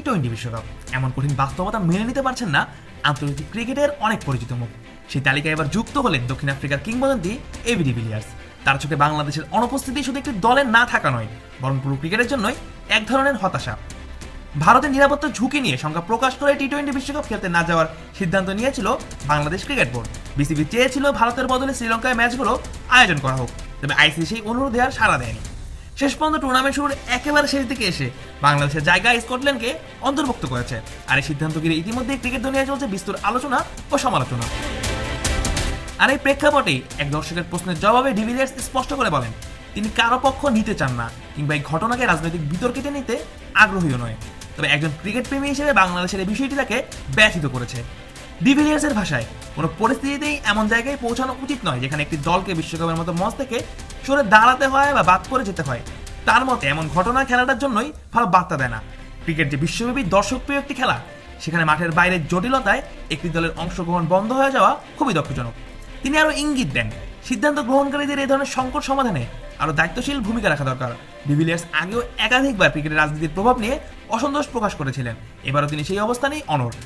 টি-20 বিশ্বকাপ এমন কঠিন বাস্তবতা মেনে নিতে পারছেন না আন্তর্জাতিক ক্রিকেটের অনেক পরিচিত মুখ। সেই তালিকায় এবার যুক্ত হলেন দক্ষিণ আফ্রিকার কিংবদন্তি এবি ডিভিলিয়ার্স। তার চোখে বাংলাদেশের অনুপস্থিতি শুধু একটি দলের না থাকা নয়, বরং পুরো ক্রিকেটের জন্যই এক ধরনের হতাশা। ভারতের নিরাপত্তা ঝুঁকি নিয়ে সংখ্যা প্রকাশ করে টি-20 বিশ্বকাপ খেলতে না যাওয়ার সিদ্ধান্ত নিয়েছিল বাংলাদেশ ক্রিকেট বোর্ড। বিসিবি চেয়েছিল ভারতের বদলে শ্রীলঙ্কায় ম্যাচগুলো আয়োজন করা হোক, তবে আইসিসি সেই অনুরোধে আর সাড়া দেয়নি। শেষ পর্যন্ত টুর্নামেন্ট শুরুর একেবারে শেষ দিকে এসে বাংলাদেশের জায়গায় স্কটল্যান্ডকে অন্তর্ভুক্ত করেছে। আর এই সিদ্ধান্ত ঘিরে ইতিমধ্যে ক্রিকেট দুনিয়ায় চলছে বিস্তর আলোচনা ও সমালোচনা। আর এই প্রেক্ষাপটেই এক দর্শকের প্রশ্নের জবাবে ডিভিলিয়ার্স স্পষ্ট করে বলেন তিনি কারো পক্ষ নিতে চান না, কিংবা এই ঘটনাকে রাজনৈতিক বিতর্কে নিতে আগ্রহীও নয়। তবে একজন ক্রিকেট প্রেমী হিসেবে বাংলাদেশের এই বিষয়টি তাকে ব্যথিত করেছে। ডিভিলিয়ার্সের ভাষায় কোনো পরিস্থিতিতেই এমন জায়গায় পৌঁছানো উচিত নয় যেখানে একটি দলকে বিশ্বকাপের মতো মঞ্চ থেকে সরে দাঁড়াতে হয় বা বাদ করে যেতে হয়। তার মতে এমন ঘটনা খেলাটার জন্যই ভালো বার্তা দেয় না। ক্রিকেট যে বিশ্বব্যাপী দর্শকপ্রিয় একটি খেলা, সেখানে মাঠের বাইরের জটিলতায় একটি দলের অংশগ্রহণ বন্ধ হয়ে যাওয়া খুবই দুঃখজনক। তিনি আরও ইঙ্গিত দেন সিদ্ধান্ত গ্রহণকারীদের এই ধরনের সংকট সমাধানে আরও দায়িত্বশীল ভূমিকা রাখা দরকার। ডিভিলিয়ার্স আগেও একাধিকবার ক্রিকেটের রাজনীতির প্রভাব নিয়ে অসন্তোষ প্রকাশ করেছিলেন, এবারও তিনি সেই অবস্থানেই অনড়।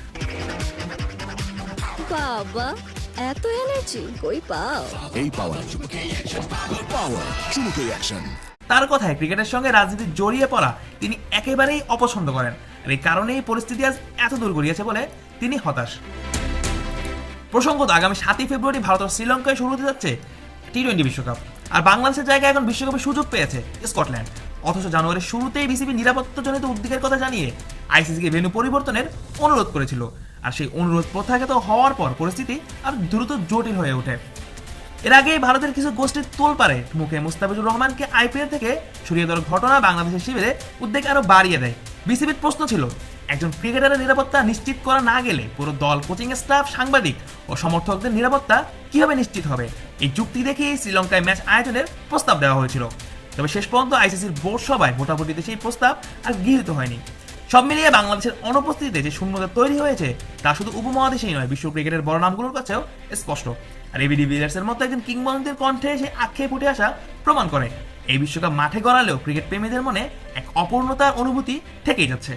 বাবা, এত এনার্জি কই পাও? এই পাওয়ার পাওয়ার চুমুকে অ্যাকশন। তার কথায় ক্রিকেটের সঙ্গে রাজনীতি জড়িয়ে পড়া তিনি একেবারেই অপছন্দ করেন, আর এই কারণেই পরিস্থিতি আজ এত দূর গড়িয়েছে বলে তিনি হতাশ। প্রসঙ্গত আগামী 7 ফেব্রুয়ারি ভারত ও শ্রীলঙ্কায় শুরু হতে যাচ্ছে টি-20 বিশ্বকাপ, আর বাংলাদেশের জায়গায় এখন বিশ্বকাপের সুযোগ পেয়েছে স্কটল্যান্ড। অথচ জানুয়ারির শুরুতেই বিসিবি নিরাপত্তাজনিত উদ্বেগের কথা জানিয়ে আইসিসিকে ভেন্যু পরিবর্তনের অনুরোধ করেছিল, আর সেই অনুরোধ প্রত্যাখ্যাত হওয়ার পর পরিস্থিতি আর দ্রুত জটিল হয়ে ওঠে। এর আগে ভারতের কিছু গোষ্ঠীর তোলপাড়ে মুখে মুস্তাফিজুর রহমানকে আইপিএল থেকে সরিয়ে দেওয়ার ঘটনা বাংলাদেশের শিবিরে উদ্বেগ আরো বাড়িয়ে দেয়। বিসিবির প্রশ্ন ছিল একজন ক্রিকেটারের নিরাপত্তা নিশ্চিত করা না গেলে পুরো দল, কোচিং স্টাফ, সাংবাদিক ও সমর্থকদের নিরাপত্তা কিভাবে নিশ্চিত হবে। এই যুক্তি দেখেই শ্রীলঙ্কায় ম্যাচ আয়োজনের প্রস্তাব দেওয়া হয়েছিল, তবে শেষ পর্যন্ত আইসিসির বোর্ড সভায় ভোটাভুটিতে সেই প্রস্তাব আর গৃহীত হয়নি। সব মিলিয়ে বাংলাদেশের অনুপস্থিতিতে যে শূন্যতা তৈরি হয়েছে তা শুধু উপমহাদেশেই নয়, বিশ্ব ক্রিকেটের বড় নামগুলোর কাছেও স্পষ্ট। আর এবি ডিভিলিয়ার্সের মতো একজন কিংবদন্তির কণ্ঠে সেই আক্ষেপ উঠে আসা প্রমাণ করে এই বিশ্বকাপ মাঠে গড়ালেও ক্রিকেট প্রেমীদের মনে এক অপূর্ণতার অনুভূতি থেকেই যাচ্ছে।